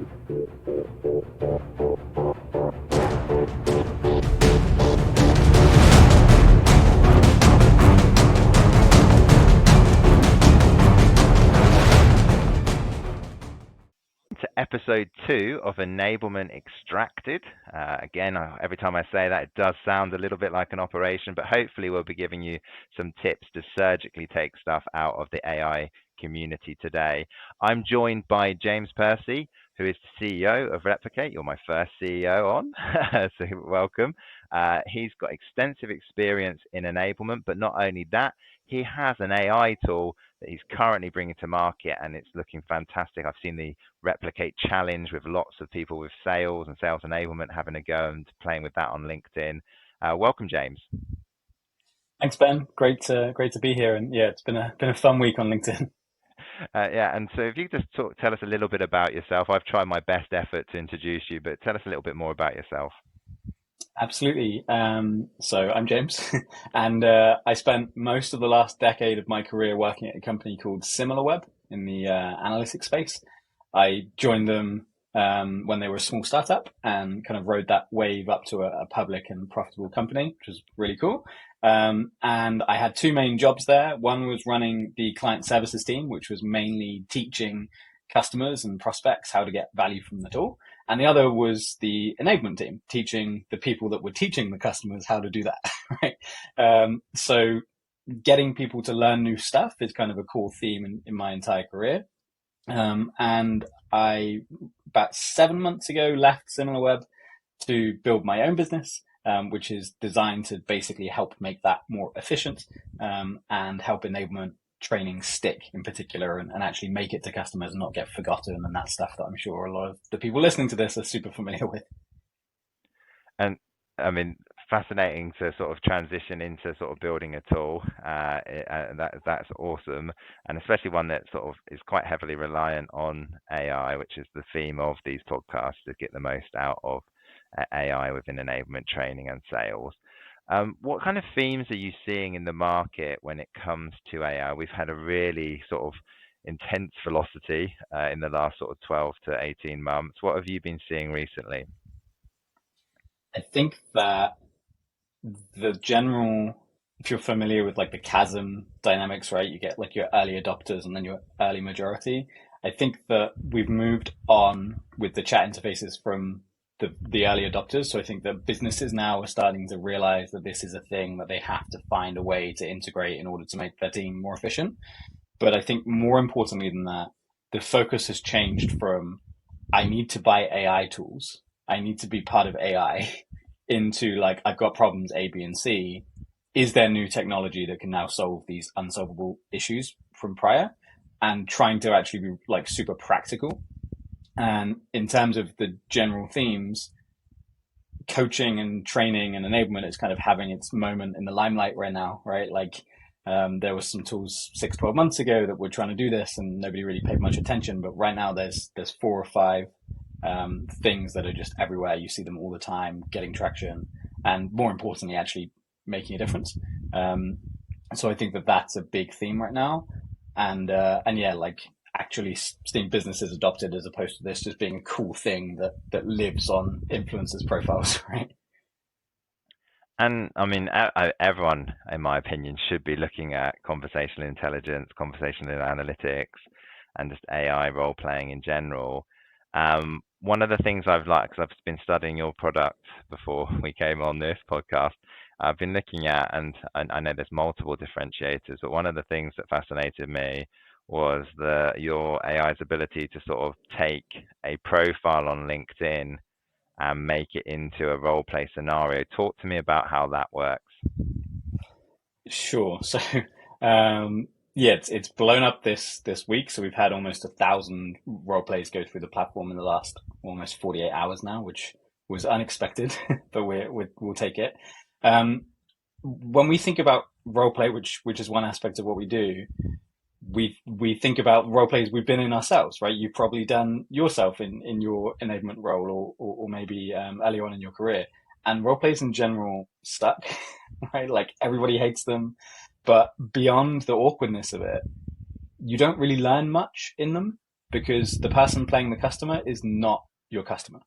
To episode 2 of Enablement Extracted. Again, every time I say that, it does sound a little bit like an operation, but hopefully we'll be giving you some tips to surgically take stuff out of the AI community today. I'm joined by James Pursey, who is the CEO of Replicate. You're my first CEO on, so welcome. He's got extensive experience in enablement, but not only that, he has an AI tool that he's currently bringing to market, and it's looking fantastic. I've seen the Replicate challenge with lots of people with sales and sales enablement having a go and playing with that on LinkedIn. Welcome, James. Thanks, Ben. Great to be here, and yeah, it's been a fun week on LinkedIn. Yeah, and so if you could just tell us a little bit about yourself. I've tried my best effort to introduce you, but tell us a little bit more about yourself. Absolutely. So I'm James, and I spent most of the last decade of my career working at a company called SimilarWeb in the analytics space. I joined them when they were a small startup and kind of rode that wave up to a public and profitable company, which was really cool. And I had two main jobs there. One was running the client services team, which was mainly teaching customers and prospects how to get value from the tool. And the other was the enablement team, teaching the people that were teaching the customers how to do that. Right? So getting people to learn new stuff is kind of a core theme in my entire career. And I, about 7 months ago, left SimilarWeb to build my own business, which is designed to basically help make that more efficient, and help enablement training stick in particular, and actually make it to customers and not get forgotten, and that stuff that I'm sure a lot of the people listening to this are super familiar with. And I mean, fascinating to sort of transition into sort of building a tool. That's awesome, and especially one that sort of is quite heavily reliant on AI, which is the theme of these podcasts, to get the most out of AI within enablement training and sales. What kind of themes are you seeing in the market when it comes to AI? We've had a really sort of intense velocity in the last sort of 12 to 18 months. What have you been seeing recently? I think that the general, if you're familiar with like the chasm dynamics, right, you get like your early adopters and then your early majority. I think that we've moved on with the chat interfaces from the early adopters. So I think that businesses now are starting to realize that this is a thing that they have to find a way to integrate in order to make their team more efficient. But I think more importantly than that, the focus has changed from I need to buy AI tools, I need to be part of AI, into like, I've got problems A, B, and C. Is there new technology that can now solve these unsolvable issues from prior? And trying to actually be like super practical. And in terms of the general themes, coaching and training and enablement is kind of having its moment in the limelight right now, right? Like, there were some tools 6-12 months ago that were trying to do this and nobody really paid much attention. But right now there's 4 or 5 things that are just everywhere. You see them all the time, getting traction, and more importantly, actually making a difference. So I think that that's a big theme right now. And yeah, like actually seeing businesses adopted as opposed to this just being a cool thing that lives on influencers' profiles, right? And I mean, everyone, in my opinion, should be looking at conversational intelligence, conversational analytics, and just AI role playing in general. One of the things I've liked, because I've been studying your product before we came on this podcast, I've been looking at, and I know there's multiple differentiators, but one of the things that fascinated me was your AI's ability to sort of take a profile on LinkedIn and make it into a role play scenario. Talk to me about how that works. Sure. So, yeah, it's blown up this week. So we've had almost 1,000 role plays go through the platform in the last almost 48 hours now, which was unexpected, but we'll take it. When we think about role play, which is one aspect of what we do, we think about role plays we've been in ourselves, right? You've probably done yourself in your enablement role, or maybe earlier on in your career. And role plays in general suck, right? Like everybody hates them, but beyond the awkwardness of it, you don't really learn much in them because the person playing the customer is not your customer.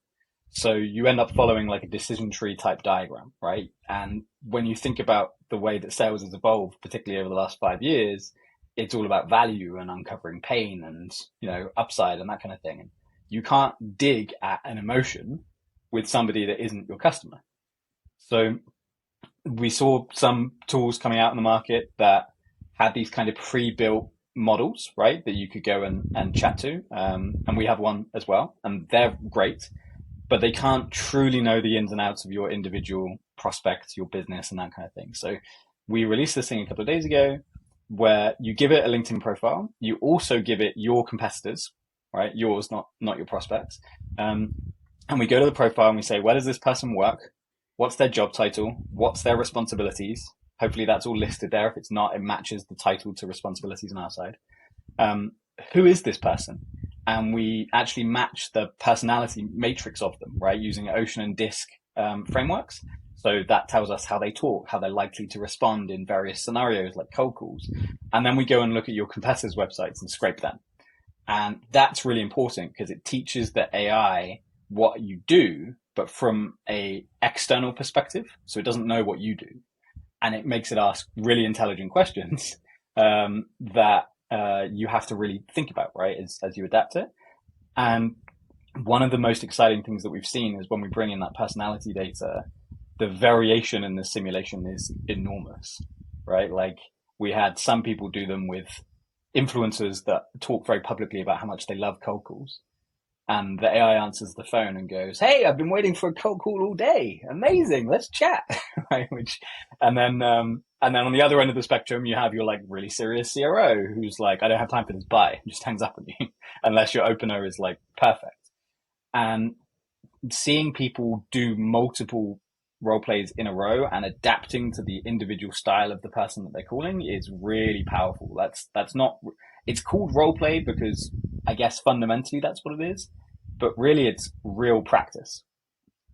So you end up following like a decision tree type diagram, right? And when you think about the way that sales has evolved, particularly over the last 5 years, it's all about value and uncovering pain and, upside and that kind of thing. And you can't dig at an emotion with somebody that isn't your customer. So we saw some tools coming out in the market that had these kind of pre-built models, right, that you could go and chat to. And we have one as well, and they're great, but they can't truly know the ins and outs of your individual prospect, your business, and that kind of thing. So we released this thing a couple of days ago where you give it a LinkedIn profile. You also give it your competitors, right? Yours, not your prospects. And we go to the profile and we say, where does this person work? What's their job title? What's their responsibilities? Hopefully that's all listed there. If it's not, it matches the title to responsibilities on our side. Who is this person? And we actually match the personality matrix of them, right, using Ocean and Disk frameworks. So that tells us how they talk, how they're likely to respond in various scenarios like cold calls. And then we go and look at your competitors' websites and scrape them. And that's really important because it teaches the AI what you do, but from a external perspective. So it doesn't know what you do. And it makes it ask really intelligent questions that you have to really think about, right, as you adapt it. And one of the most exciting things that we've seen is when we bring in that personality data, the variation in the simulation is enormous, right? Like we had some people do them with influencers that talk very publicly about how much they love cold calls. And the AI answers the phone and goes, "Hey, I've been waiting for a cold call all day. Amazing, let's chat." Right? And then on the other end of the spectrum, you have your like really serious CRO who's like, "I don't have time for this. Bye." Just hangs up on you, unless your opener is like perfect. And seeing people do multiple role plays in a row and adapting to the individual style of the person that they're calling is really powerful. That's not. It's called role play because I guess fundamentally that's what it is, but really it's real practice,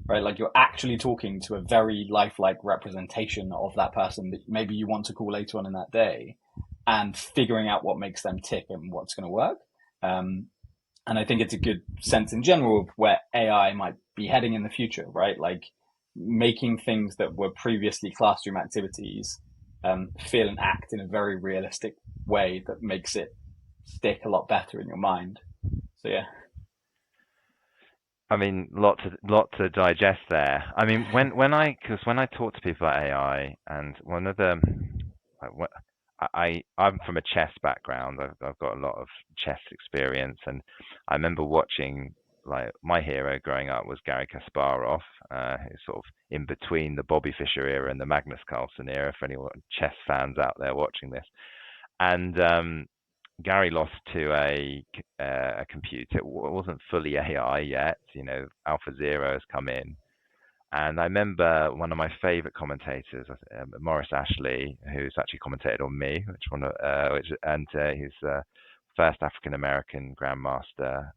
right? Like you're actually talking to a very lifelike representation of that person that maybe you want to call later on in that day, and figuring out what makes them tick and what's going to work. And I think it's a good sense in general of where AI might be heading in the future, right? Like making things that were previously classroom activities feel and act in a very realistic way that makes it stick a lot better in your mind. So yeah. I mean, lot to digest there. I mean, because when I talk to people about AI, and one of the, I'm from a chess background. I've got a lot of chess experience, and I remember watching, like, my hero growing up was Garry Kasparov, who's sort of in between the Bobby Fischer era and the Magnus Carlsen era. For anyone chess fans out there watching this, and Gary lost to a computer. It wasn't fully AI yet. Alpha Zero has come in. And I remember one of my favorite commentators, Maurice Ashley, who's actually commentated on me, he's first African American grandmaster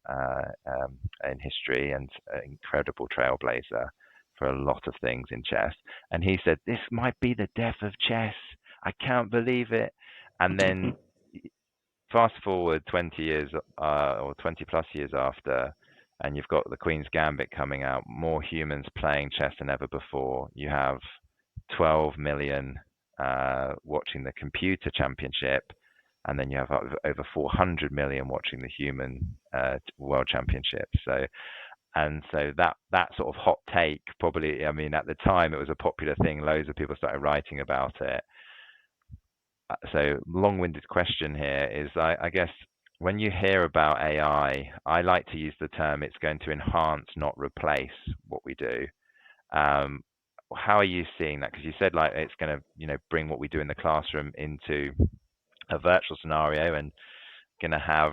in history and an incredible trailblazer for a lot of things in chess. And he said, "This might be the death of chess. I can't believe it." And then fast forward 20 years or 20 plus years after, and you've got the Queen's Gambit coming out, more humans playing chess than ever before. You have 12 million watching the computer championship, and then you have over 400 million watching the human world championship. So that sort of hot take, probably, I mean, at the time it was a popular thing. Loads of people started writing about it. So long-winded question here is, I guess, when you hear about AI, I like to use the term it's going to enhance, not replace what we do. How are you seeing that? Because you said like it's going to, bring what we do in the classroom into a virtual scenario and going to have,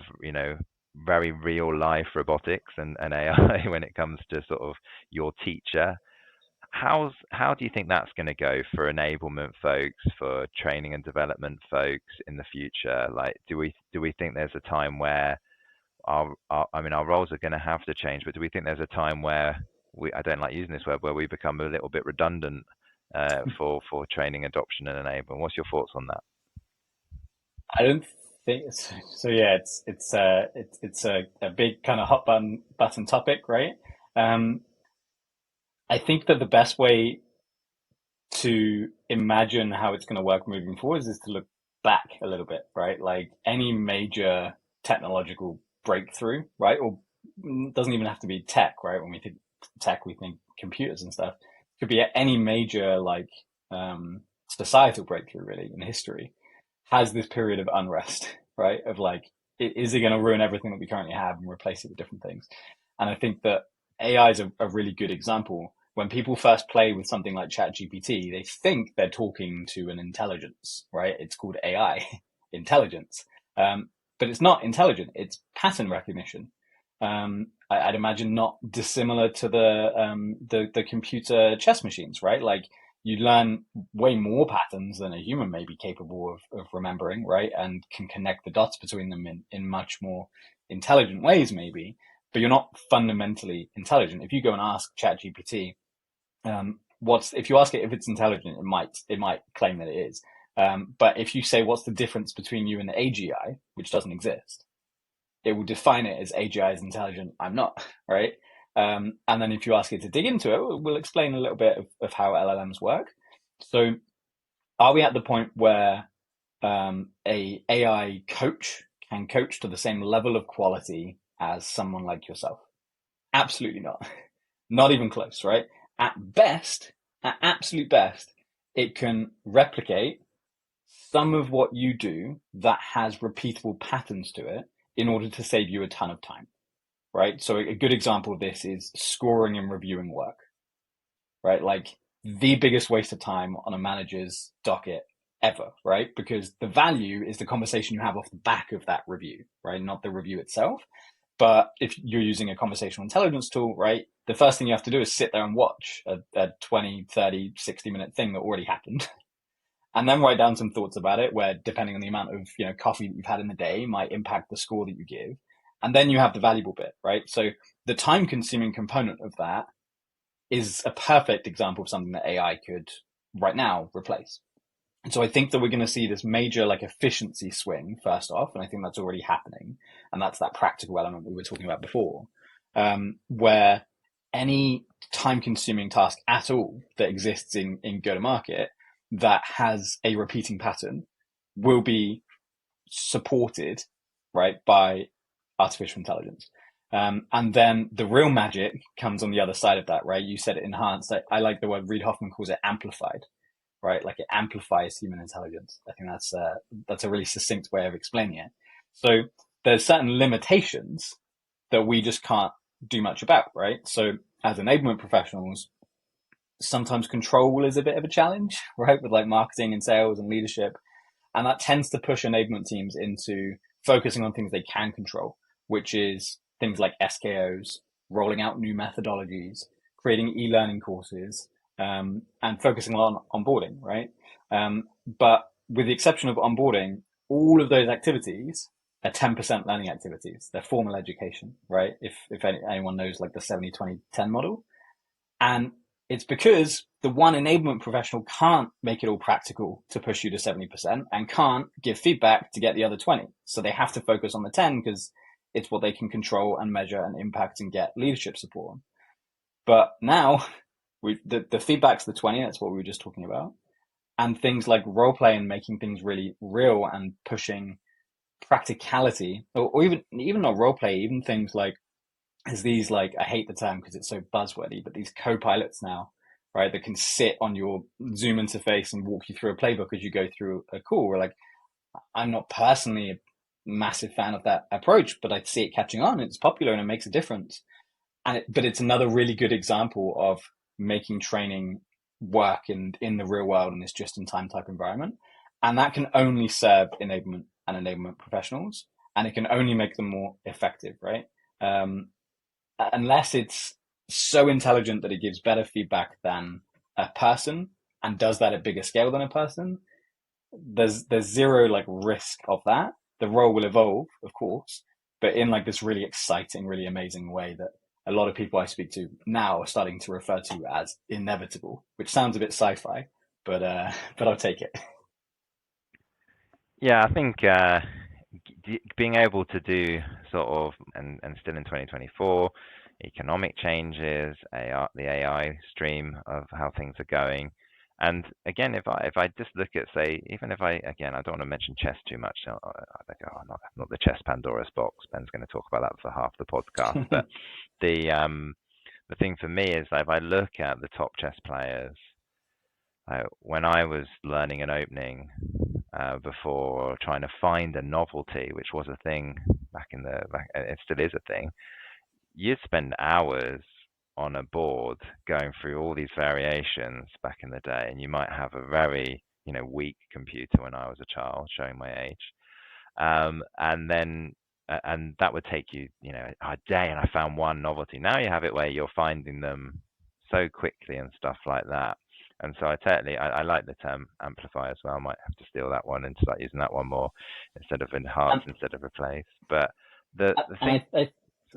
very real life robotics and AI when it comes to sort of your teacher. How do you think that's going to go for enablement folks, for training and development folks in the future? Like, do we think there's a time where our roles are going to have to change, but do we think there's a time where I don't like using this word, where we become a little bit redundant for training, adoption, and enablement? What's your thoughts on that? I don't think so. Yeah, it's a big kind of hot button topic, right? Um, I think that the best way to imagine how it's going to work moving forwards is to look back a little bit, right? Like any major technological breakthrough, right? Or doesn't even have to be tech, right? When we think tech, we think computers and stuff. It could be any major like societal breakthrough really in history has this period of unrest, right? Of like, is it going to ruin everything that we currently have and replace it with different things? And I think that AI is a really good example. When people first play with something like ChatGPT, they think they're talking to an intelligence, right? It's called AI, intelligence. But it's not intelligent, it's pattern recognition. I'd imagine not dissimilar to the computer chess machines, right? Like you learn way more patterns than a human may be capable of remembering, right? And can connect the dots between them in much more intelligent ways, maybe. But you're not fundamentally intelligent. If you go and ask ChatGPT, if you ask it if it's intelligent, it might claim that it is. But if you say what's the difference between you and the AGI, which doesn't exist, it will define it as AGI is intelligent, I'm not, right? And then if you ask it to dig into it, we'll explain a little bit of how LLMs work. So are we at the point where a AI coach can coach to the same level of quality as someone like yourself? Absolutely not. Not even close, right? At best, at absolute best, it can replicate some of what you do that has repeatable patterns to it in order to save you a ton of time, right? So a good example of this is scoring and reviewing work, right? Like the biggest waste of time on a manager's docket ever, right? Because the value is the conversation you have off the back of that review, right? Not the review itself. But if you're using a conversational intelligence tool, right, the first thing you have to do is sit there and watch a 20, 30, 60-minute thing that already happened. And then write down some thoughts about it, where depending on the amount of coffee that you've had in the day might impact the score that you give. And then you have the valuable bit, right? So the time consuming component of that is a perfect example of something that AI could right now replace. And so I think that we're going to see this major like efficiency swing first off, and I think that's already happening. And that's that practical element we were talking about before, where any time consuming task at all that exists in go to market that has a repeating pattern will be supported, right, by artificial intelligence. And then the real magic comes on the other side of that, right? You said it enhanced. I like the word Reid Hoffman calls it amplified, right? Like it amplifies human intelligence. I think that's a really succinct way of explaining it. So there's certain limitations that we just can't do much about, right? So as enablement professionals, sometimes control is a bit of a challenge, right? With like marketing and sales and leadership. And that tends to push enablement teams into focusing on things they can control, which is things like SKOs, rolling out new methodologies, creating e-learning courses, and focusing on onboarding, right? But with the exception of onboarding, all of those activities are 10% learning activities. They're formal education, right? If anyone knows like the 70-20-10 model. And it's because the one enablement professional can't make it all practical to push you to 70% and can't give feedback to get the other 20. So they have to focus on the 10 because it's what they can control and measure and impact and get leadership support on. But now the feedback's the 20, that's what we were just talking about. And things like role play and making things really real and pushing practicality, or even not role play, even things like is these like I hate the term because it's so buzzwordy, but these co-pilots now, right, that can sit on your Zoom interface and walk you through a playbook as you go through a call. We're like, I'm not personally a massive fan of that approach, but I see it catching on. It's popular and it makes a difference. But it's another really good example of making training work in the real world in this just-in-time type environment, and that can only serve enablement and enablement professionals, and it can only make them more effective, right? Unless it's so intelligent that it gives better feedback than a person and does that at bigger scale than a person, there's zero like risk of that. The role will evolve, of course, but in like this really exciting, really amazing way that a lot of people I speak to now are starting to refer to as inevitable, which sounds a bit sci-fi, but I'll take it. Yeah, I think being able to do sort of, and still in 2024, economic changes, AI, the AI stream of how things are going. And again, if I just look at, say, even if I, again, I don't want to mention chess too much. I think, oh, not the chess Pandora's box. Ben's going to talk about that for half the podcast. But the thing for me is that if I look at the top chess players, when I was learning an opening before, trying to find a novelty, which was a thing it still is a thing, you'd spend hours on a board going through all these variations back in the day, and you might have a very, weak computer when I was a child, showing my age. And that would take you, a day, and I found one novelty. Now you have it where you're finding them so quickly and stuff like that. And so I like the term amplify as well. I might have to steal that one and start using that one more instead of enhance, And instead of replace. But the and thing,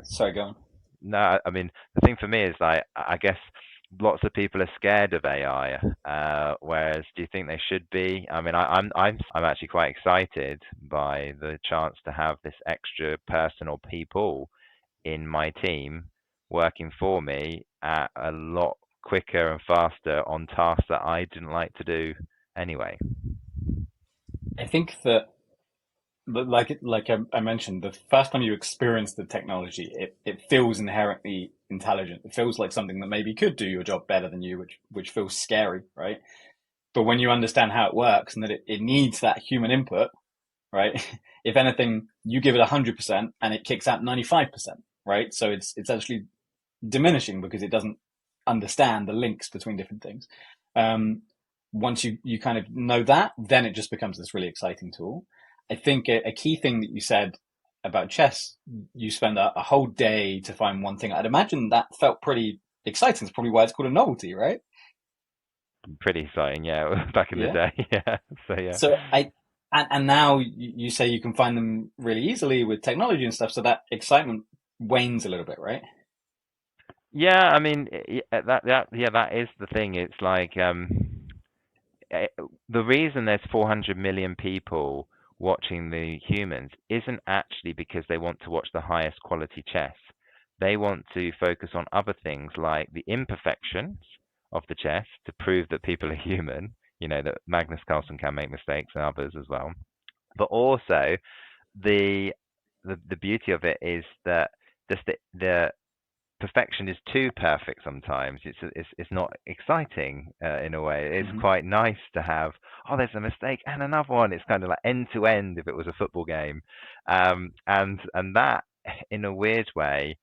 sorry, go on. no, I mean, the thing for me is, like, I guess lots of people are scared of AI, whereas do you think they should be? I mean, I'm actually quite excited by the chance to have this extra personal people in my team working for me at a lot quicker and faster on tasks that I didn't like to do anyway. I think that, like I mentioned, the first time you experience the technology, it feels inherently intelligent. It feels like something that maybe could do your job better than you, which feels scary, right? But when you understand how it works and that it needs that human input, right? If anything, you give it 100% and it kicks out 95%, right? So it's actually diminishing because it doesn't understand the links between different things. Um, Once you kind of know that, then it just becomes this really exciting tool. I think a key thing that you said about chess, you spend a whole day to find one thing. I'd imagine that felt pretty exciting. It's probably why it's called a novelty, right? Pretty exciting, yeah, back in the Yeah. day. Yeah. So yeah. So and now you say you can find them really easily with technology and stuff. So that excitement wanes a little bit, right? Yeah, I mean, that is the thing. It's like, eh, the reason there's 400 million people watching the humans isn't actually because they want to watch the highest quality chess. They want to focus on other things like the imperfections of the chess to prove that people are human, that Magnus Carlsen can make mistakes and others as well. But also the the beauty of it is that just the perfection is too perfect sometimes. It's not exciting, in a way. It's Mm-hmm. quite nice to have, oh, there's a mistake and another one. It's kind of like end to end if it was a football game, and that, in a weird way,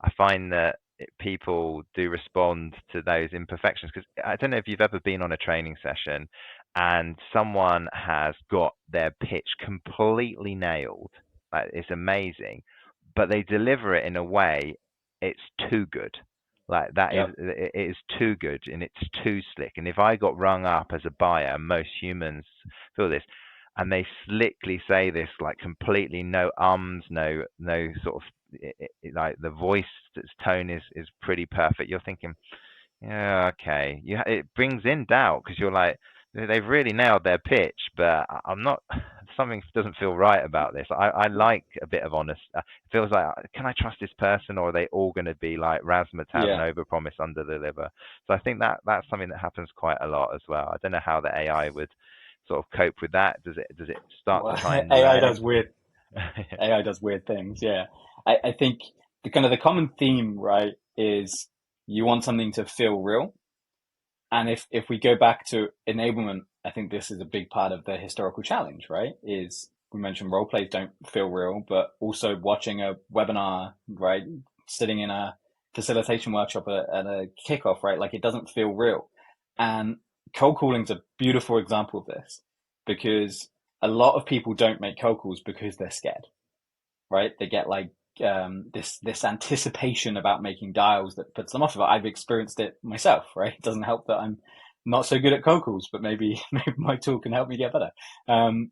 I find that people do respond to those imperfections, because I don't know if you've ever been on a training session and someone has got their pitch completely nailed. Like, it's amazing, but they deliver it in a way, it's too good. Like, that is, Yep. it is too good and it's too slick. And if I got rung up as a buyer, most humans feel this, and they slickly say this, like, completely no ums, no sort of, like, the voice, its tone is pretty perfect. You're thinking, yeah, okay. It brings in doubt because you're like, they've really nailed their pitch, but I'm not. Something doesn't feel right about this. I like a bit of honest. It feels like, can I trust this person, or are they all going to be like razzmatazz and Yeah. overpromise, underdeliver? So I think that's something that happens quite a lot as well. I don't know how the AI would sort of cope with that. Does it start to Well, try and AI learn? does weird AI does weird things. Yeah. I think the common theme, right, is you want something to feel real. And if we go back to enablement, I think this is a big part of the historical challenge, right? Is we mentioned role plays don't feel real, but also watching a webinar, right? Sitting in a facilitation workshop at a kickoff, right? Like it doesn't feel real. And cold calling is a beautiful example of this because a lot of people don't make cold calls because they're scared, right? They get like this anticipation about making dials that puts them off of it. I've experienced it myself, right? It doesn't help that I'm not so good at cold calls, but maybe maybe my tool can help me get better. Um,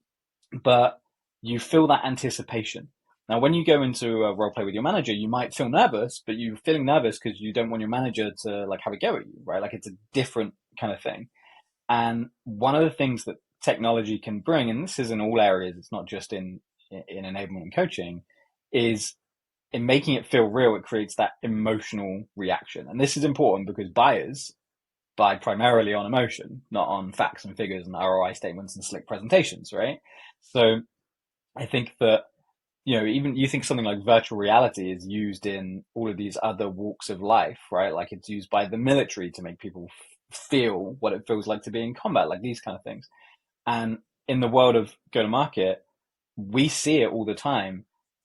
but you feel that anticipation. Now, when you go into a role play with your manager, you might feel nervous, but you're feeling nervous because you don't want your manager to like have a go at you, right? Like it's a different kind of thing. And one of the things that technology can bring, and this is in all areas, it's not just in in enablement and coaching is in making it feel real, it creates that emotional reaction. And this is important because buyers buy primarily on emotion, not on facts and figures and ROI statements and slick presentations, right? So I think that, even you think something like virtual reality is used in all of these other walks of life, right? Like it's used by the military to make people feel what it feels like to be in combat, like these kind of things. And in the world of go to market, we see it all the time.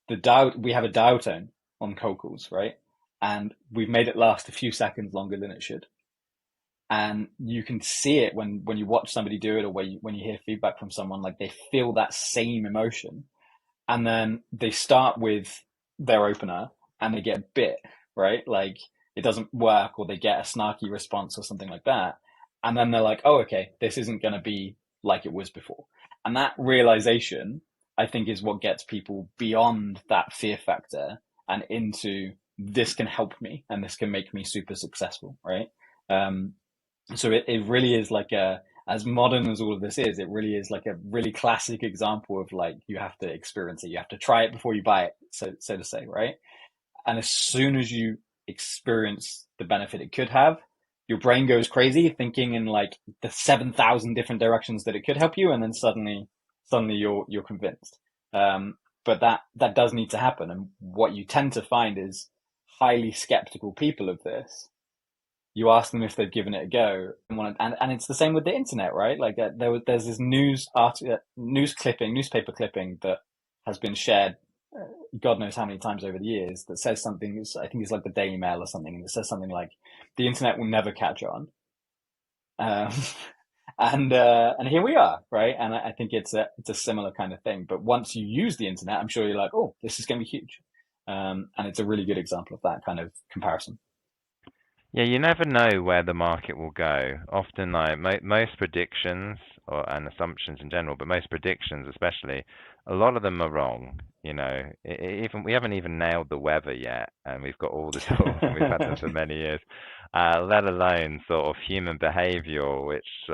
We have a dial tone on cold calls, right? And we've made it last a few seconds longer than it should. And you can see it when you watch somebody do it, or when you hear feedback from someone, like they feel that same emotion, and then they start with their opener and they get bit, right? Like it doesn't work, or they get a snarky response or something like that. And then they're like, oh, okay, this isn't going to be like it was before. And that realization, I think, is what gets people beyond that fear factor and into this can help me and this can make me super successful, right? So it really is like as modern as all of this is, it really is like a really classic example of like you have to experience it, you have to try it before you buy it, so to say, right? And as soon as you experience the benefit it could have, your brain goes crazy thinking in like the 7,000 different directions that it could help you, and then suddenly you're convinced. But that does need to happen, and what you tend to find is highly skeptical people of this. You ask them if they've given it a go, and it's the same with the internet, right? Like there's this newspaper clipping that has been shared, God knows how many times over the years, that says something. I think it's like the Daily Mail or something, and it says something like, "The internet will never catch on," um, and here we are, right? And I think it's a similar kind of thing. But once you use the internet, I'm sure you're like, "Oh, this is going to be huge," and it's a really good example of that kind of comparison. Yeah, you never know where the market will go. Often, like most predictions and assumptions in general, but most predictions especially, a lot of them are wrong. Even we haven't even nailed the weather yet, and we've got all the tools, and we've had them for many years. Let alone sort of human behavior, which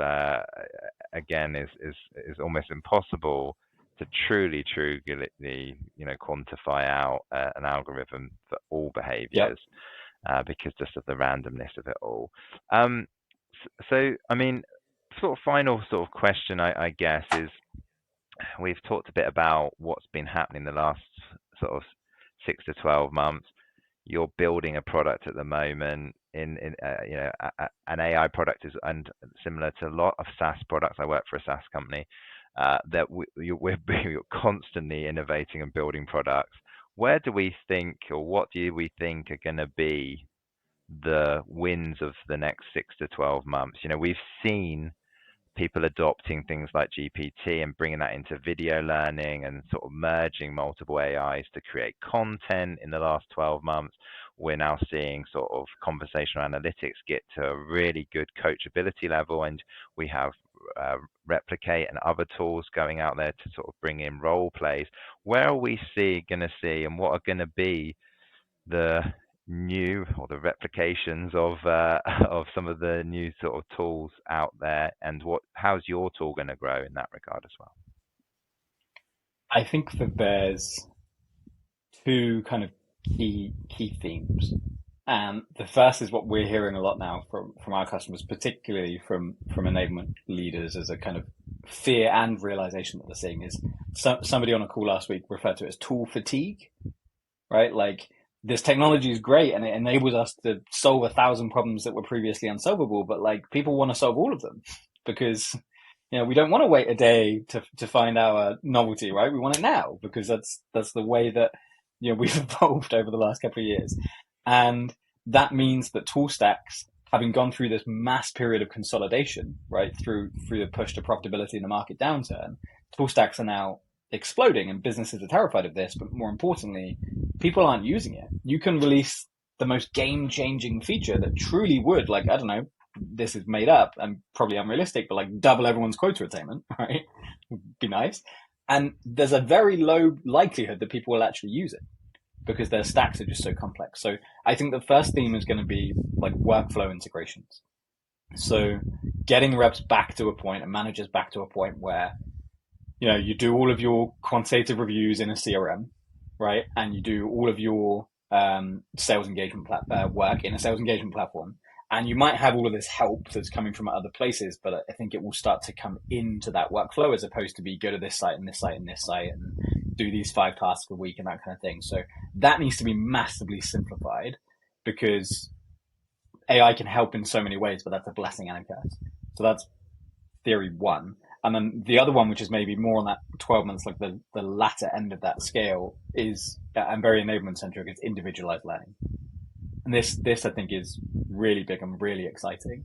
again is almost impossible to truly, quantify out an algorithm for all Yep. behaviors because just of the randomness of it all. Um, so, I mean, sort of final sort of question, I guess, is we've talked a bit about what's been happening the last sort of 6 to 12 months. You're building a product at the moment an AI product is and similar to a lot of SaaS products. I work for a SaaS company that we're constantly innovating and building products. Where do we think, or what do we think are going to be the wins of the next 6 to 12 months? We've seen people adopting things like GPT and bringing that into video learning and sort of merging multiple AIs to create content in the last 12 months. We're now seeing sort of conversational analytics get to a really good coachability level, and we have Replicate and other tools going out there to sort of bring in role plays. Where are we going to see, and what are going to be the new or the replications of of some of the new sort of tools out there, and how's your tool going to grow in that regard as well? I think that there's two kind of key themes. And the first is what we're hearing a lot now from our customers, particularly from enablement leaders, as a kind of fear and realization that they're seeing is somebody on a call last week referred to it as tool fatigue, right? Like this technology is great and it enables us to solve 1,000 problems that were previously unsolvable, but like people want to solve all of them because we don't want to wait a day to find our novelty, right? We want it now because that's the way that we've evolved over the last couple of years. And that means that tool stacks, having gone through this mass period of consolidation, right, through the push to profitability in the market downturn, tool stacks are now exploding and businesses are terrified of this. But more importantly, people aren't using it. You can release the most game-changing feature that truly would, like, I don't know, this is made up and probably unrealistic, but like double everyone's quota attainment, right? Would be nice. And there's a very low likelihood that people will actually use it because their stacks are just so complex. So I think the first theme is going to be like workflow integrations. So getting reps back to a point and managers back to a point where You do all of your quantitative reviews in a CRM, right? And you do all of your sales engagement work in a sales engagement platform. And you might have all of this help that's coming from other places, but I think it will start to come into that workflow as opposed to be go to this site and this site and this site and do these 5 tasks a week and that kind of thing. So that needs to be massively simplified because AI can help in so many ways, but that's a blessing and a curse. So that's theory one. And then the other one, which is maybe more on that 12 months, like the latter end of that scale, is and very enablement centric. It's individualized learning, and this I think is really big and really exciting.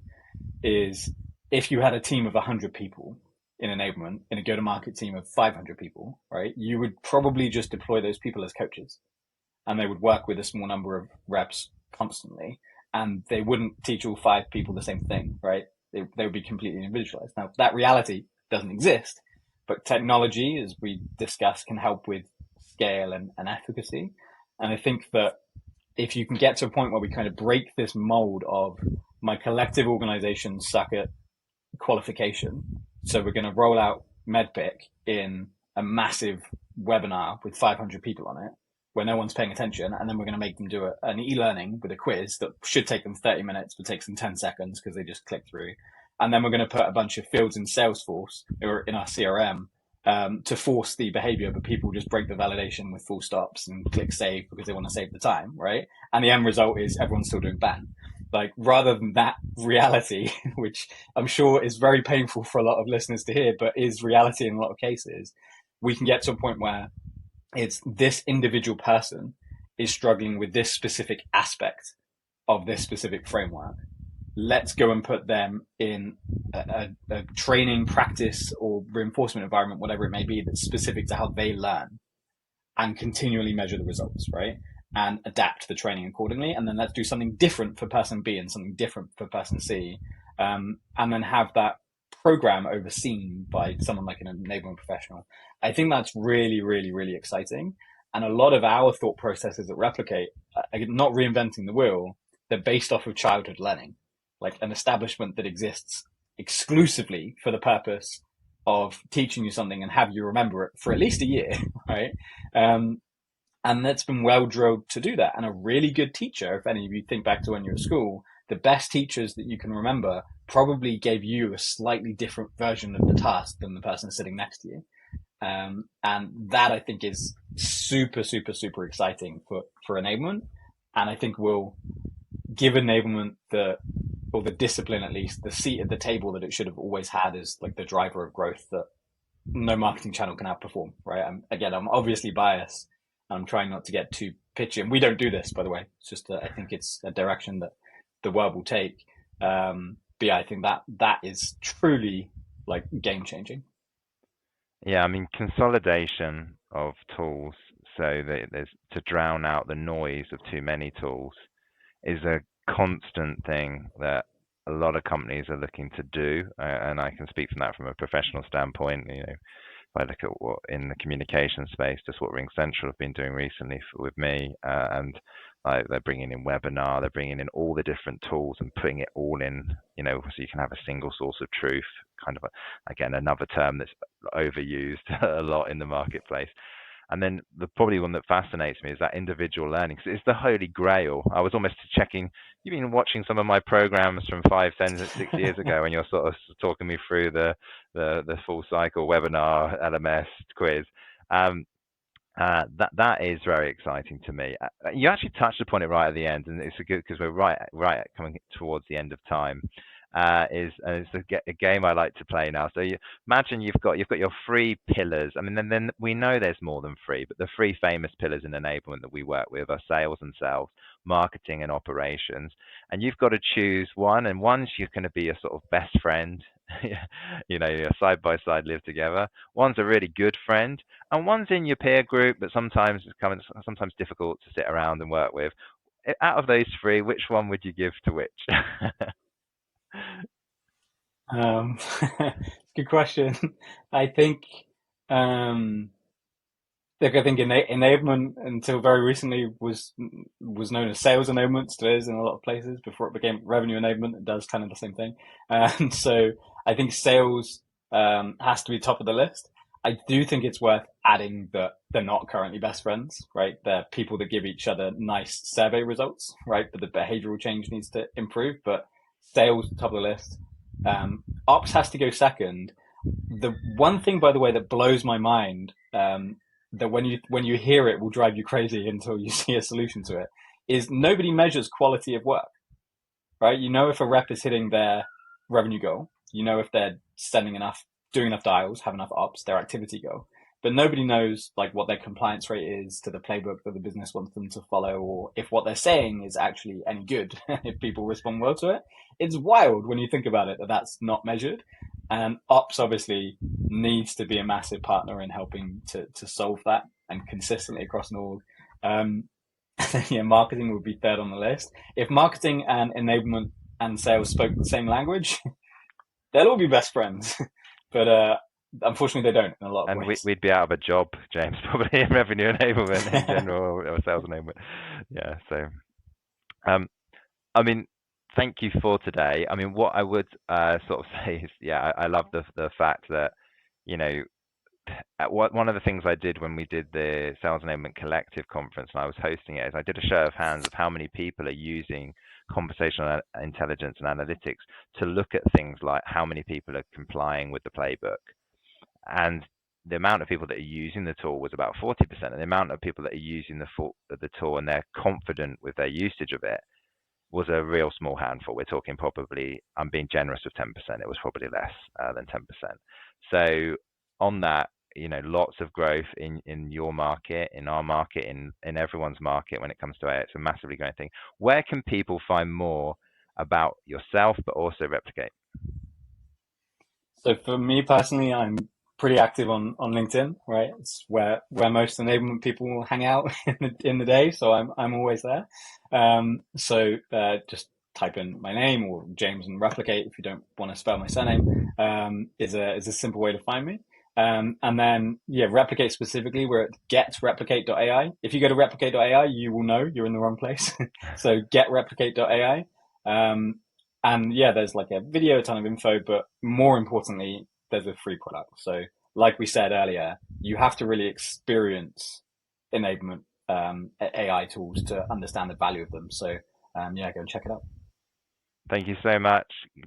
Is if you had a team of 100 people in enablement in a go-to-market team of 500 people, right? You would probably just deploy those people as coaches, and they would work with a small number of reps constantly, and they wouldn't teach all 5 people the same thing, right? They would be completely individualized. Now, that reality doesn't exist, but technology, as we discussed, can help with scale and efficacy. And I think that if you can get to a point where we kind of break this mold of my collective organizations suck at qualification, so we're going to roll out MedPick in a massive webinar with 500 people on it, where no one's paying attention, and then we're going to make them do an e-learning with a quiz that should take them 30 minutes, but takes them 10 seconds because they just click through. And then we're going to put a bunch of fields in Salesforce or in our CRM to force the behavior, but people just break the validation with full stops and click save because they want to save the time, right? And the end result is everyone's still doing ban. Like, rather than that reality, which I'm sure is very painful for a lot of listeners to hear, but is reality in a lot of cases, we can get to a point where it's this individual person is struggling with this specific aspect of this specific framework. Let's go and put them in a training, practice, or reinforcement environment, whatever it may be, that's specific to how they learn, and continually measure the results, right? And adapt the training accordingly. And then let's do something different for person B and something different for person C. And then have that program overseen by someone like an enablement professional. I think that's really, really, really exciting. And a lot of our thought processes that Replicate, not reinventing the wheel, they're based off of childhood learning, like an establishment that exists exclusively for the purpose of teaching you something and have you remember it for at least a year, right? And that's been well drilled to do that. And a really good teacher, if any of you think back to when you were at school, the best teachers that you can remember probably gave you a slightly different version of the task than the person sitting next to you. And that I think is super, super, super exciting for enablement. And I think will give enablement or the discipline, at least the seat at the table that it should have always had, as like the driver of growth that no marketing channel can outperform, right? I'm obviously biased. I'm trying not to get too pitchy, and we don't do this, by the way. It's just I think it's a direction that the world will take. But yeah, I think that is truly like game changing. Yeah, I mean, consolidation of tools so that there's to drown out the noise of too many tools is a constant thing that a lot of companies are looking to do, and I can speak from that from a professional standpoint. If I look at what in the communication space, just what RingCentral have been doing recently with me, and like they're bringing in webinar, they're bringing in all the different tools and putting it all in, so you can have a single source of truth. Kind of again, another term that's overused a lot in the marketplace. And then probably one that fascinates me is that individual learning. Because it's the holy grail. I was almost checking. You've been watching some of my programs from 5, 10, 6 years ago, and you're sort of talking me through the full cycle webinar, LMS, quiz. That is very exciting to me. You actually touched upon it right at the end, and it's a good because we're right coming towards the end of time. It's a game I like to play now. So imagine you've got your 3 pillars. I mean, then we know there's more than 3, but the 3 famous pillars in enablement that we work with are sales and sales, marketing and operations. And you've got to choose one, and one's you're going to be your sort of best friend. You're side by side, live together. One's a really good friend, and one's in your peer group, but sometimes sometimes difficult to sit around and work with. Out of those 3, which one would you give to which? Um, good question. I think, I think enablement until very recently was known as sales enablement. Still is in a lot of places. Before it became revenue enablement, it does kind of the same thing. And so I think sales has to be top of the list. I do think it's worth adding that they're not currently best friends, right? They're people that give each other nice survey results, right? But the behavioral change needs to improve. But sales, top of the list. Ops has to go second. The one thing, by the way, that blows my mind, that when you hear it will drive you crazy until you see a solution to it, is nobody measures quality of work, right? You know if a rep is hitting their revenue goal, you know if they're sending enough, doing enough dials, have enough ops, their activity goal. But nobody knows like what their compliance rate is to the playbook that the business wants them to follow, or if what they're saying is actually any good. If people respond well to it, it's wild when you think about it that that's not measured. And ops obviously needs to be a massive partner in helping to solve that and consistently across an org. Um, yeah, marketing would be third on the list. If marketing and enablement and sales spoke the same language, they'll all be best friends. But unfortunately, they don't in a lot of And ways. we'd be out of a job, James, probably in revenue enablement in general, or sales enablement. Yeah. So, um, I mean, thank you for today. I mean, what I would sort of say is, yeah, I love the fact that, you know, one of the things I did when we did the Sales Enablement Collective conference and I was hosting it is I did a show of hands of how many people are using conversational intelligence and analytics to look at things like how many people are complying with the playbook. And the amount of people that are using the tool was about 40%, and the amount of people that are using the tool and they're confident with their usage of it was a real small handful. We're talking probably, I'm being generous with 10%. It was probably less than 10%. So on that, you know, lots of growth in your market, in our market, in everyone's market when it comes to AI. It's a massively growing thing. Where can people find more about yourself, but also Replicate? So for me personally, I'm pretty active on LinkedIn, right? It's where most enablement people hang out in the day. So I'm always there. Just type in my name or James and Replicate if you don't want to spell my surname. Is a simple way to find me. And then yeah, Replicate specifically, we're at getreplicate.ai. If you go to replicate.ai, you will know you're in the wrong place. So getreplicate.ai. And yeah, there's like a video, a ton of info, but more importantly, there's a free product. So, like we said earlier, you have to really experience enablement AI tools to understand the value of them. So, yeah, go and check it out. Thank you so much.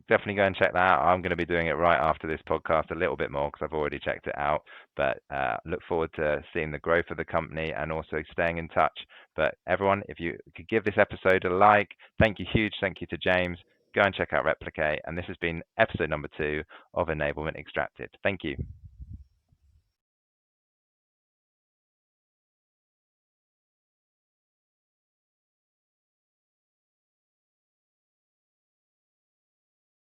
Definitely go and check that out. I'm going to be doing it right after this podcast a little bit more because I've already checked it out. But look forward to seeing the growth of the company and also staying in touch. But everyone, if you could give this episode a like, thank you, huge thank you to James. Go and check out Replicate. And this has been episode number 2 of Enablement Extracted. Thank you.